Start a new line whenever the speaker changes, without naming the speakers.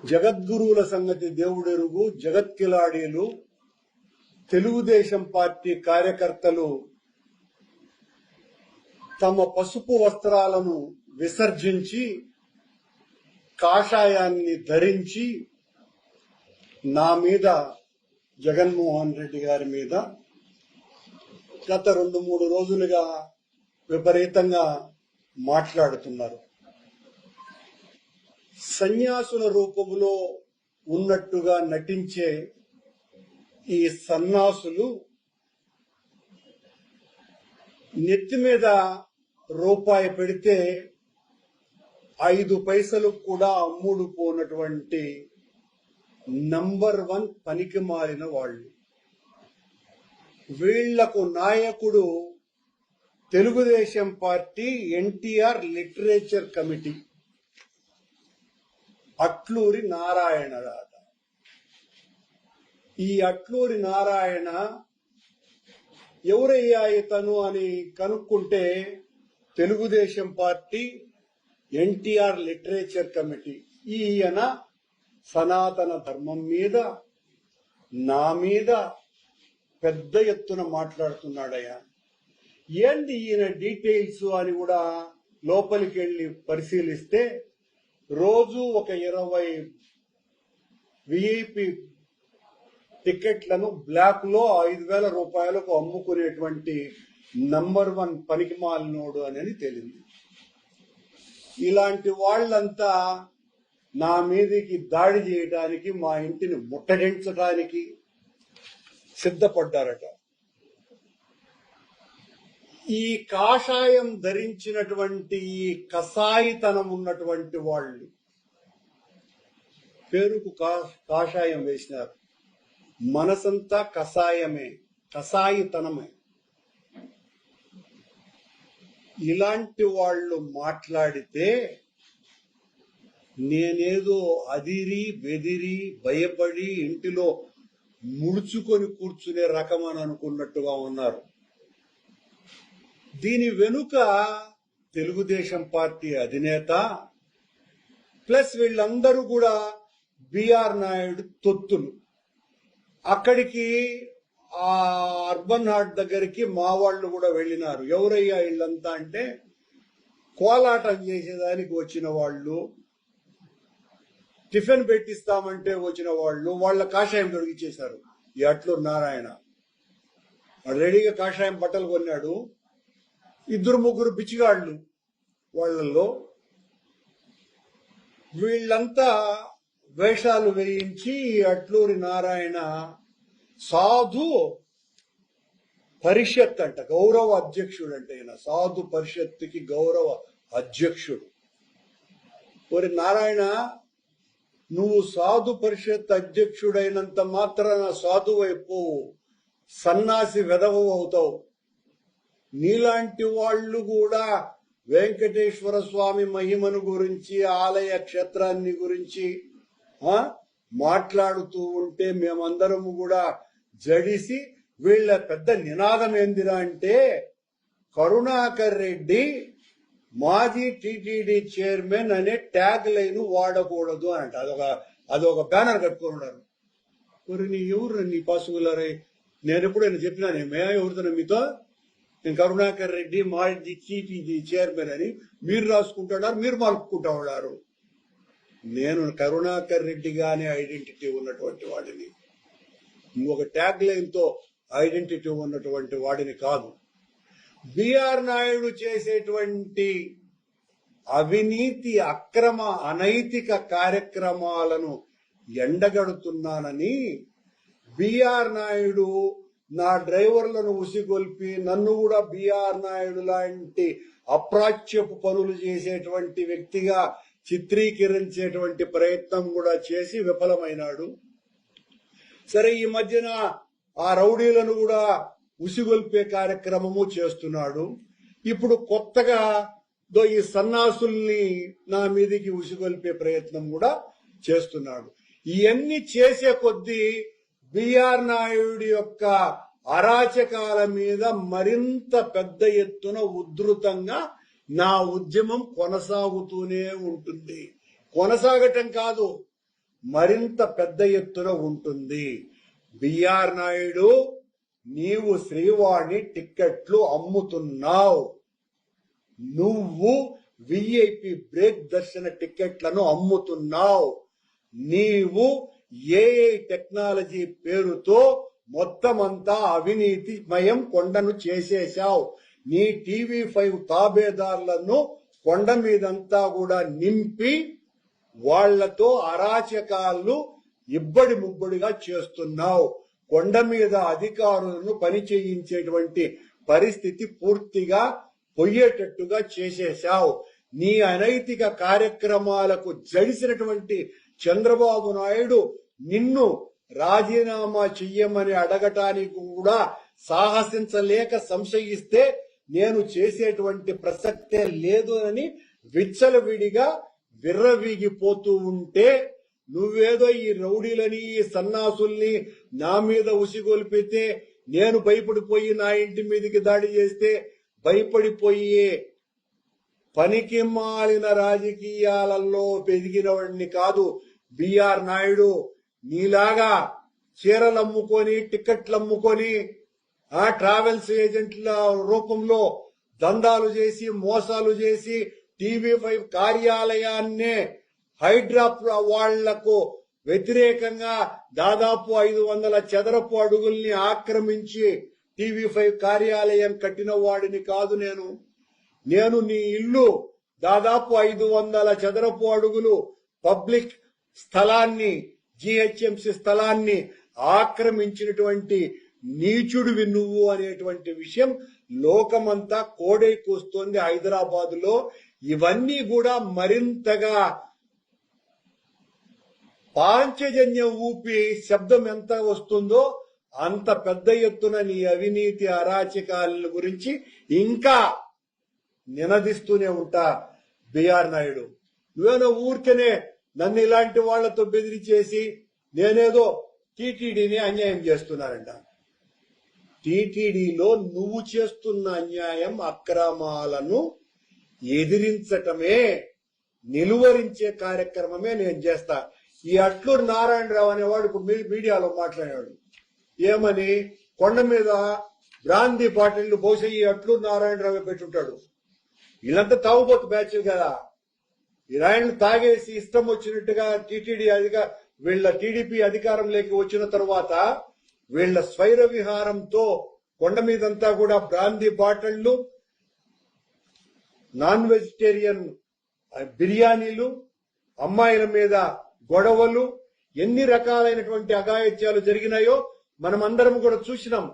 జగద్గురువుల సంగతి దేవుడెరుగు జగత్కిలాడీలు తెలుగుదేశం పార్టీ కార్యకర్తలు తమ పసుపు వస్త్రాలను విసర్జించి కాషాయాన్ని ధరించి నా మీద జగన్మోహన్ రెడ్డి గారి మీద గత 2-3 రోజులుగా విపరీతంగా మాట్లాడుతున్నారు. సన్యాసుల రూపంలో ఉన్నట్టుగా నటించే ఈ సన్నాసులు నెత్తి మీద రూపాయి పెడితే 5 పైసలు కూడా అమ్ముడు పోనటువంటి నంబర్ 1 పనికి మారిన వాళ్ళు. వీళ్లకు నాయకుడు Telugu Desam party NTR literature committee Atluri Narayana. ఈ అట్లూరి నారాయణ ఎవరయ్యా ఇతను అని కనుక్కుంటే Telugu Desam party NTR literature committee. ఈయన సనాతన ధర్మం మీద నా మీద పెద్ద ఎత్తున మాట్లాడుతున్నాడయ్యా. ఏంటి ఈయన డీటెయిల్స్ అని కూడా లోపలికి వెళ్లి పరిశీలిస్తే రోజు ఒక 20 విఐపి టికెట్లను బ్లాక్ లో 5,000 రూపాయలకు అమ్ముకునేటువంటి నంబర్ 1 పనికిమాలినోడు అని తేలింది. ఇలాంటి వాళ్ళంతా నా మీదకి దాడి చేయడానికి, మా ఇంటిని ముట్టడించడానికి సిద్ధపడ్డారట. ఈ కాషాయం ధరించినటువంటి ఈ కసాయితనం ఉన్నటువంటి వాళ్ళు పేరుకు కాషాయం వేసినారు. మనసంతా కసాయమే, కసాయితనమే. ఇలాంటి వాళ్ళు మాట్లాడితే నేనేదో అదిరి బెదిరి భయపడి ఇంటిలో ముడుచుకొని కూర్చునే రకం అని అనుకున్నట్టుగా ఉన్నారు. దీని వెనుక తెలుగుదేశం పార్టీ అధినేత ప్లస్ వీళ్ళందరూ కూడా బిఆర్ నాయుడు తొత్తులు. అక్కడికి ఆ అర్బన్ హార్ట్ దగ్గరికి మా వాళ్ళు కూడా వెళ్ళినారు. ఎవరయ్యా వీళ్ళంతా అంటే కోలాటం చేసేదానికి వచ్చిన వాళ్ళు, టిఫిన్ పెట్టిస్తామంటే వచ్చిన వాళ్ళు. వాళ్ళ కాషాయం తొడిగిచ్చేశారు. ఈ అట్లూరి నారాయణ రెడీగా కాషాయం బట్టలు కొన్నాడు. 2-3 బిచ్చిగాళ్లు వాళ్లలో. వీళ్ళంతా వేషాలు వేయించి అట్లూరి నారాయణ సాధు పరిషత్ అంట, గౌరవ అధ్యక్షుడు అంటే. ఈయన సాధు పరిషత్తుకి గౌరవ అధ్యక్షుడు. ఓరి నారాయణ, నువ్వు సాధు పరిషత్ అధ్యక్షుడైనంత మాత్రాన సాధువైపోవు, సన్నాసి వెధవ అవుతావు. నీలాంటి వాళ్ళు కూడా వెంకటేశ్వర స్వామి మహిమను గురించి, ఆలయ క్షేత్రాన్ని గురించి మాట్లాడుతూ ఉంటే మేమందరము కూడా జడిసి, వీళ్ళ పెద్ద నినాదం ఏందిరా అంటే కరుణాకర్ రెడ్డి మాజీ టీటీడీ చైర్మన్ అనే ట్యాగ్ లైన్ వాడకూడదు అంట. అదొక బ్యానర్ కట్టుకున్నారు. మరి నీ ఎవరు నీ పశువులరే? నేను ఎప్పుడైనా చెప్పినా మే ఎవరుతున్నా మీతో? నేను కరుణాకర్ రెడ్డి మాజీ టీటీడీ చైర్మన్ అని మీరు రాసుకుంటున్నారు, మీరు మలుపుకుంటా ఉన్నారు. నేను కరుణాకర్ రెడ్డిగానే ఐడెంటిటీ ఉన్నటువంటి వాడిని, ఇంకొక ట్యాగ్ లైన్ తో ఐడెంటిటీ ఉన్నటువంటి వాడిని కాదు. బిఆర్ నాయుడు చేసేటువంటి అవినీతి, అక్రమ, అనైతిక కార్యక్రమాలను ఎండగడుతున్నానని బిఆర్ నాయుడు నా డ్రైవర్లను ఉసిగొల్పి నన్ను కూడా బిఆర్ నాయుడు లాంటి అప్రాచ్యపు పనులు చేసేటువంటి వ్యక్తిగా చిత్రీకరించేటువంటి ప్రయత్నం కూడా చేసి విఫలమైనాడు. సరే, ఈ మధ్యన ఆ రౌడీలను కూడా ఉసిగొల్పే కార్యక్రమము చేస్తున్నాడు. ఇప్పుడు కొత్తగా ఈ సన్నాసుల్ని నా మీదికి ఉసిగొల్పే ప్రయత్నం కూడా చేస్తున్నాడు. ఇవన్నీ చేసే కొద్దీ బిఆర్ నాయుడు యొక్క అరాచకాల మీద మరింత పెద్ద ఎత్తున ఉధృతంగా నా ఉద్యమం కొనసాగుతూనే ఉంటుంది. కొనసాగటం కాదు, మరింత పెద్ద ఎత్తున ఉంటుంది. బిఆర్ నాయుడు, నీవు శ్రీవాణి టిక్కెట్లు అమ్ముతున్నావు. నువ్వు విఐపి బ్రేక్ దర్శన టిక్కెట్లను అమ్ముతున్నావు. నీవు ఏఐ టెక్నాలజీ పేరుతో మొత్తం అంతా అవినీతిమయం కొండను చేసేశావు. నీ TV5 తాబేదారులను కొండ మీదంతా కూడా నింపి వాళ్లతో అరాచకాలు ఇబ్బడి ముబ్బడిగా చేస్తున్నావు. కొండ మీద అధికారులను పని చేయించేటువంటి పరిస్థితి పూర్తిగా పోయేటట్టుగా చేసేశావు. నీ అనైతిక కార్యక్రమాలకు జడిసినటువంటి చంద్రబాబు నాయుడు నిన్ను రాజీనామా చెయ్యమని అడగటానికి కూడా సాహసించలేక సంశయిస్తే నేను చేసేటువంటి ప్రసక్తే లేదు అని విచ్చలవిడిగా విర్రవీగిపోతూ ఉంటే, నువ్వేదో ఈ రౌడీలని ఈ సన్నాసుల్ని నా మీద ఉసిగొల్పితే నేను భయపడిపోయి నా ఇంటి మీదకి దాడి చేస్తే భయపడిపోయే పనికి మాలిన రాజకీయాలలో పెరిగినవాడిని కాదు బిఆర్ నాయుడు. నీలాగా చీరలు అమ్ముకొని టికెట్లు అమ్ముకొని ఆ ట్రావెల్స్ ఏజెంట్ల రూపంలో దందాలు చేసి మోసాలు చేసి TV5 కార్యాలయాన్నే హైడ్రా వాళ్లకు వ్యతిరేకంగా దాదాపు 500 చదరపు అడుగుల్ని ఆక్రమించి TV5 కార్యాలయం కట్టిన వాడిని కాదు నేను నీ ఇల్లు దాదాపు 500 చదరపు అడుగులు పబ్లిక్ స్థలాన్ని GHMC స్థలాన్ని ఆక్రమించినటువంటి నీచుడివి నువ్వు అనేటువంటి విషయం లోకమంతా కోడై కూస్తోంది హైదరాబాద్ లో. ఇవన్నీ కూడా మరింతగా పాంచజన్యం ఊపి శబ్దం ఎంత వస్తుందో అంత పెద్ద ఎత్తున నీ అవినీతి అరాచకాల గురించి ఇంకా నినదిస్తూనే ఉంటా బిఆర్ నాయుడు. నువ్వేనో ఊరికనే నన్ను ఇలాంటి వాళ్లతో బెదిరించేసి నేనేదో టీటీడీని అన్యాయం చేస్తున్నానంట. టీటీడీలో నువ్వు చేస్తున్న అన్యాయం అక్రమాలను ఎదిరించటమే, నిలువరించే కార్యక్రమమే నేను చేస్తా. ఈ అట్లూరు నారాయణరావు అనేవాడు ఇప్పుడు మీడియాలో మాట్లాడాడు. ఏమని? కొండ మీద బ్రాందీ బాటిళ్లు బహుశా ఈ అట్లూరు నారాయణరావు పెట్టుంటాడు. వీళ్ళంతా తాగుబోతు బ్యాచ్ కదా. ఈ రాయణ్ణి తాగేసి ఇష్టం వచ్చినట్టుగా వీళ్ళ టీడీపీ అధికారంలోకి వచ్చిన తర్వాత వీళ్ళ స్వైర విహారంతో కొండ మీదంతా కూడా బ్రాందీ బాటిళ్లు, నాన్ వెజిటేరియన్ బిర్యానీలు, అమ్మాయిల మీద గొడవలు, ఎన్ని రకాలైనటువంటి అఘాయిత్యాలు జరిగినాయో మనమందరం కూడా చూసినాం.